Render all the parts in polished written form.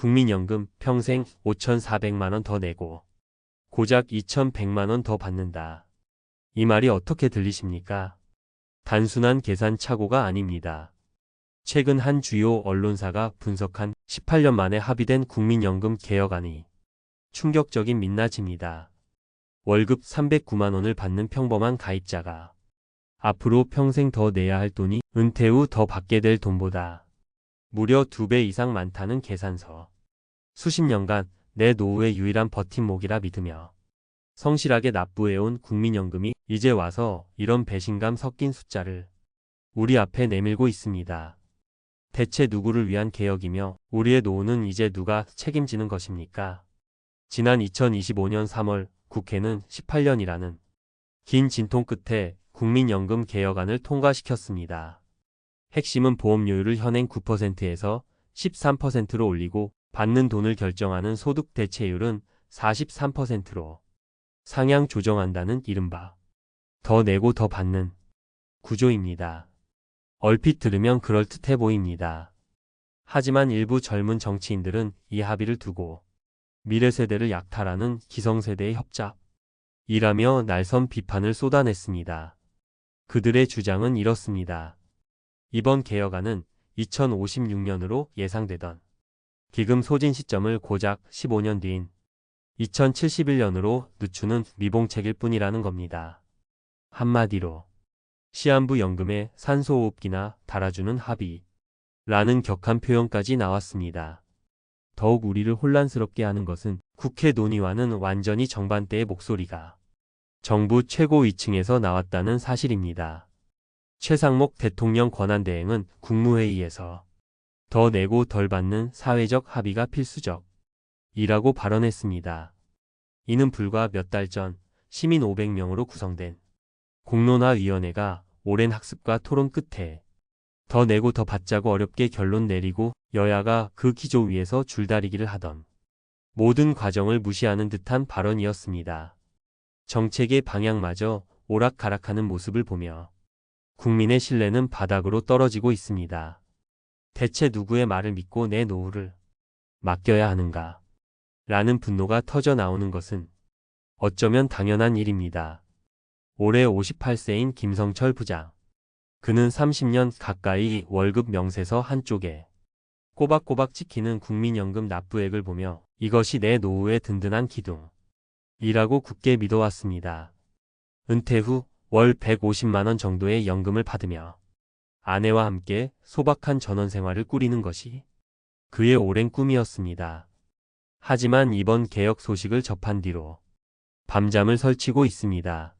국민연금 평생 5,400만 원 더 내고 고작 2,100만 원 더 받는다. 이 말이 어떻게 들리십니까? 단순한 계산 착오가 아닙니다. 최근 한 주요 언론사가 분석한 18년 만에 합의된 국민연금 개혁안이 충격적인 민낯입니다. 월급 309만 원을 받는 평범한 가입자가 앞으로 평생 더 내야 할 돈이 은퇴 후 더 받게 될 돈보다 무려 2배 이상 많다는 계산서. 수십 년간 내 노후의 유일한 버팀목이라 믿으며 성실하게 납부해온 국민연금이 이제 와서 이런 배신감 섞인 숫자를 우리 앞에 내밀고 있습니다. 대체 누구를 위한 개혁이며 우리의 노후는 이제 누가 책임지는 것입니까? 지난 2025년 3월 국회는 18년이라는 긴 진통 끝에 국민연금 개혁안을 통과시켰습니다. 핵심은 보험료율을 현행 9%에서 13%로 올리고 받는 돈을 결정하는 소득 대체율은 43%로 상향 조정한다는 이른바 더 내고 더 받는 구조입니다. 얼핏 들으면 그럴듯해 보입니다. 하지만 일부 젊은 정치인들은 이 합의를 두고 미래 세대를 약탈하는 기성세대의 협잡이라며 날선 비판을 쏟아냈습니다. 그들의 주장은 이렇습니다. 이번 개혁안은 2056년으로 예상되던 기금 소진 시점을 고작 15년 뒤인 2071년으로 늦추는 미봉책일 뿐이라는 겁니다. 한마디로 시한부 연금에 산소호흡기나 달아주는 합의라는 격한 표현까지 나왔습니다. 더욱 우리를 혼란스럽게 하는 것은 국회 논의와는 완전히 정반대의 목소리가 정부 최고위층에서 나왔다는 사실입니다. 최상목 대통령 권한대행은 국무회의에서 더 내고 덜 받는 사회적 합의가 필수적이라고 발언했습니다. 이는 불과 몇 달 전 시민 500명으로 구성된 공론화위원회가 오랜 학습과 토론 끝에 더 내고 더 받자고 어렵게 결론 내리고 여야가 그 기조 위에서 줄다리기를 하던 모든 과정을 무시하는 듯한 발언이었습니다. 정책의 방향마저 오락가락하는 모습을 보며 국민의 신뢰는 바닥으로 떨어지고 있습니다. 대체 누구의 말을 믿고 내 노후를 맡겨야 하는가? 라는 분노가 터져 나오는 것은 어쩌면 당연한 일입니다. 올해 58세인 김성철 부장. 그는 30년 가까이 월급 명세서 한쪽에 꼬박꼬박 찍히는 국민연금 납부액을 보며 이것이 내 노후의 든든한 기둥이라고 굳게 믿어왔습니다. 은퇴 후 월 150만 원 정도의 연금을 받으며 아내와 함께 소박한 전원생활을 꾸리는 것이 그의 오랜 꿈이었습니다. 하지만 이번 개혁 소식을 접한 뒤로 밤잠을 설치고 있습니다.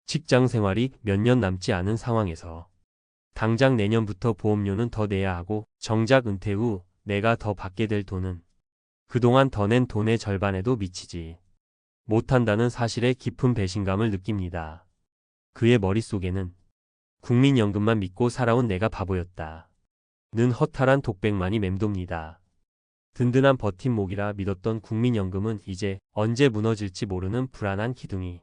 직장 생활이 몇 년 남지 않은 상황에서 당장 내년부터 보험료는 더 내야 하고 정작 은퇴 후 내가 더 받게 될 돈은 그동안 더 낸 돈의 절반에도 미치지 못한다는 사실에 깊은 배신감을 느낍니다. 그의 머릿속에는 국민연금만 믿고 살아온 내가 바보였다 는 허탈한 독백만이 맴돕니다. 든든한 버팀목이라 믿었던 국민연금은 이제 언제 무너질지 모르는 불안한 기둥이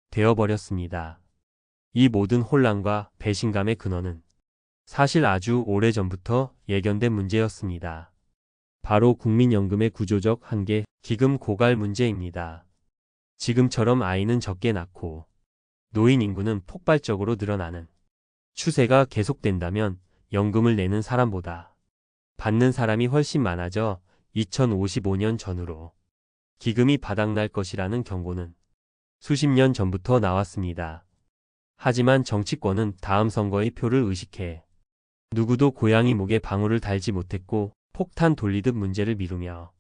되어버렸습니다. 이 모든 혼란과 배신감의 근원은 사실 아주 오래전부터 예견된 문제였습니다. 바로 국민연금의 구조적 한계, 기금 고갈 문제입니다. 지금처럼 아이는 적게 낳고 노인 인구는 폭발적으로 늘어나는 추세가 계속된다면 연금을 내는 사람보다 받는 사람이 훨씬 많아져 2055년 전후로 기금이 바닥날 것이라는 경고는 수십 년 전부터 나왔습니다. 하지만 정치권은 다음 선거의 표를 의식해 누구도 고양이 목에 방울을 달지 못했고 폭탄 돌리듯 문제를 미루며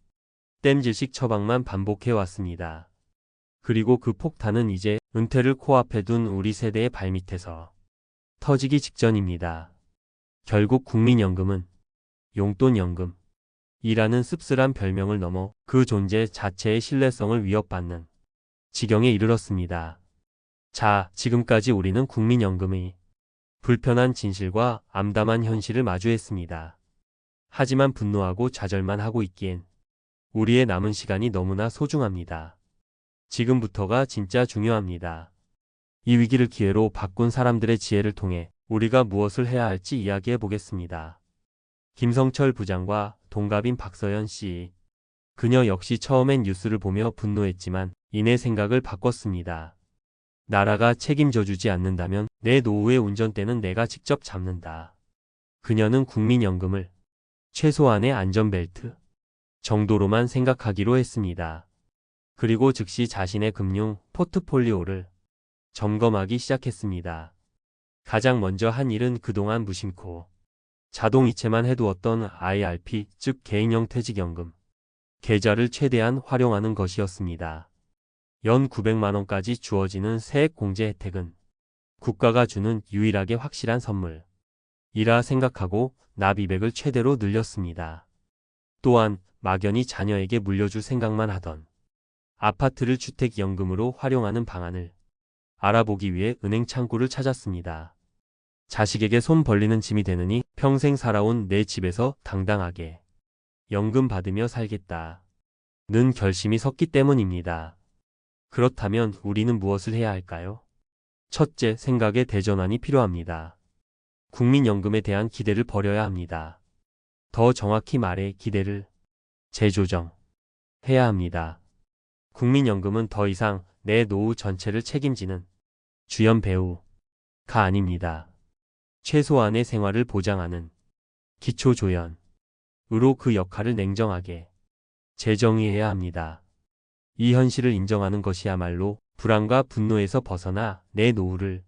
땜질식 처방만 반복해왔습니다. 그리고 그 폭탄은 이제 은퇴를 코앞에 둔 우리 세대의 발밑에서 터지기 직전입니다. 결국 국민연금은 용돈연금이라는 씁쓸한 별명을 넘어 그 존재 자체의 신뢰성을 위협받는 지경에 이르렀습니다. 자, 지금까지 우리는 국민연금의 불편한 진실과 암담한 현실을 마주했습니다. 하지만 분노하고 좌절만 하고 있기엔 우리의 남은 시간이 너무나 소중합니다. 지금부터가 진짜 중요합니다. 이 위기를 기회로 바꾼 사람들의 지혜를 통해 우리가 무엇을 해야 할지 이야기해 보겠습니다. 김성철 부장과 동갑인 박서연 씨. 그녀 역시 처음엔 뉴스를 보며 분노했지만 이내 생각을 바꿨습니다. 나라가 책임져주지 않는다면 내 노후의 운전대는 내가 직접 잡는다. 그녀는 국민연금을 최소한의 안전벨트 정도로만 생각하기로 했습니다. 그리고 즉시 자신의 금융 포트폴리오를 점검하기 시작했습니다. 가장 먼저 한 일은 그동안 무심코 자동이체만 해두었던 IRP, 즉 개인형 퇴직연금 계좌를 최대한 활용하는 것이었습니다. 연 900만 원까지 주어지는 세액공제 혜택은 국가가 주는 유일하게 확실한 선물이라 생각하고 납입액을 최대로 늘렸습니다. 또한 막연히 자녀에게 물려줄 생각만 하던 아파트를 주택연금으로 활용하는 방안을 알아보기 위해 은행 창구를 찾았습니다. 자식에게 손 벌리는 짐이 되느니 평생 살아온 내 집에서 당당하게 연금 받으며 살겠다는 결심이 섰기 때문입니다. 그렇다면 우리는 무엇을 해야 할까요? 첫째, 생각의 대전환이 필요합니다. 국민연금에 대한 기대를 버려야 합니다. 더 정확히 말해 기대를 재조정해야 합니다. 국민연금은 더 이상 내 노후 전체를 책임지는 주연 배우가 아닙니다. 최소한의 생활을 보장하는 기초조연으로 그 역할을 냉정하게 재정의해야 합니다. 이 현실을 인정하는 것이야말로 불안과 분노에서 벗어나 내 노후를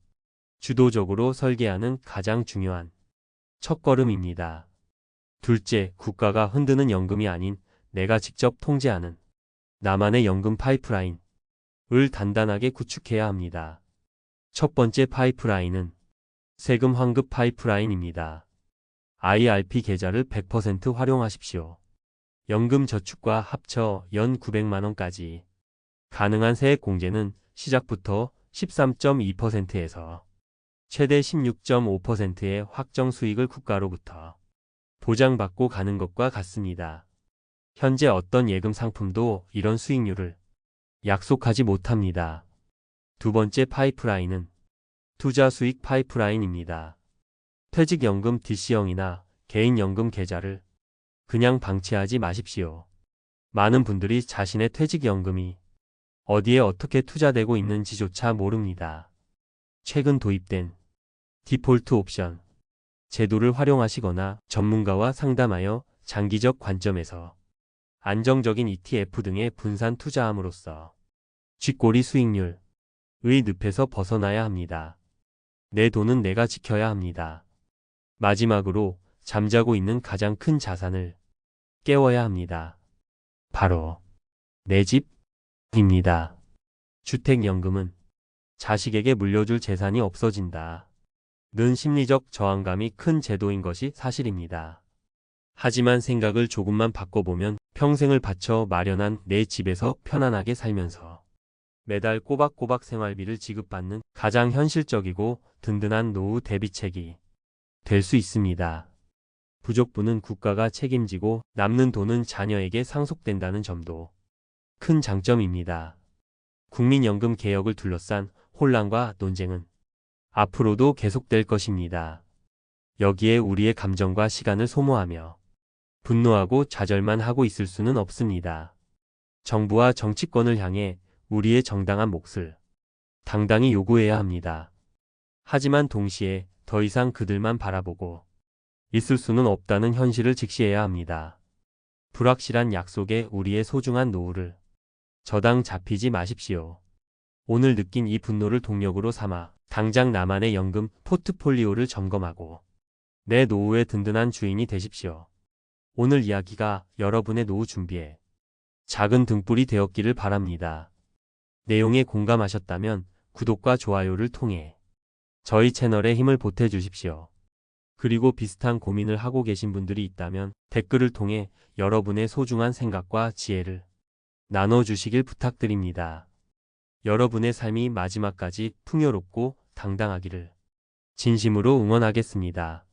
주도적으로 설계하는 가장 중요한 첫걸음입니다. 둘째, 국가가 흔드는 연금이 아닌 내가 직접 통제하는 나만의 연금 파이프라인을 단단하게 구축해야 합니다. 첫 번째 파이프라인은 세금 환급 파이프라인입니다. IRP 계좌를 100% 활용하십시오. 연금 저축과 합쳐 연 900만 원까지 가능한 세액 공제는 시작부터 13.2%에서 최대 16.5%의 확정 수익을 국가로부터 보장받고 가는 것과 같습니다. 현재 어떤 예금 상품도 이런 수익률을 약속하지 못합니다. 두 번째 파이프라인은 투자 수익 파이프라인입니다. 퇴직연금 DC형이나 개인연금 계좌를 그냥 방치하지 마십시오. 많은 분들이 자신의 퇴직연금이 어디에 어떻게 투자되고 있는지조차 모릅니다. 최근 도입된 디폴트 옵션 제도를 활용하시거나 전문가와 상담하여 장기적 관점에서 안정적인 ETF 등에 분산 투자함으로써 쥐꼬리 수익률의 늪에서 벗어나야 합니다. 내 돈은 내가 지켜야 합니다. 마지막으로 잠자고 있는 가장 큰 자산을 깨워야 합니다. 바로 내 집입니다. 주택연금은 자식에게 물려줄 재산이 없어진다 는 심리적 저항감이 큰 제도인 것이 사실입니다. 하지만 생각을 조금만 바꿔보면 평생을 바쳐 마련한 내 집에서 편안하게 살면서 매달 꼬박꼬박 생활비를 지급받는 가장 현실적이고 든든한 노후 대비책이 될 수 있습니다. 부족분은 국가가 책임지고 남는 돈은 자녀에게 상속된다는 점도 큰 장점입니다. 국민연금 개혁을 둘러싼 혼란과 논쟁은 앞으로도 계속될 것입니다. 여기에 우리의 감정과 시간을 소모하며 분노하고 좌절만 하고 있을 수는 없습니다. 정부와 정치권을 향해 우리의 정당한 몫을 당당히 요구해야 합니다. 하지만 동시에 더 이상 그들만 바라보고 있을 수는 없다는 현실을 직시해야 합니다. 불확실한 약속에 우리의 소중한 노후를 저당 잡히지 마십시오. 오늘 느낀 이 분노를 동력으로 삼아 당장 나만의 연금 포트폴리오를 점검하고 내 노후의 든든한 주인이 되십시오. 오늘 이야기가 여러분의 노후 준비에 작은 등불이 되었기를 바랍니다. 내용에 공감하셨다면 구독과 좋아요를 통해 저희 채널에 힘을 보태주십시오. 그리고 비슷한 고민을 하고 계신 분들이 있다면 댓글을 통해 여러분의 소중한 생각과 지혜를 나눠주시길 부탁드립니다. 여러분의 삶이 마지막까지 풍요롭고 당당하기를 진심으로 응원하겠습니다.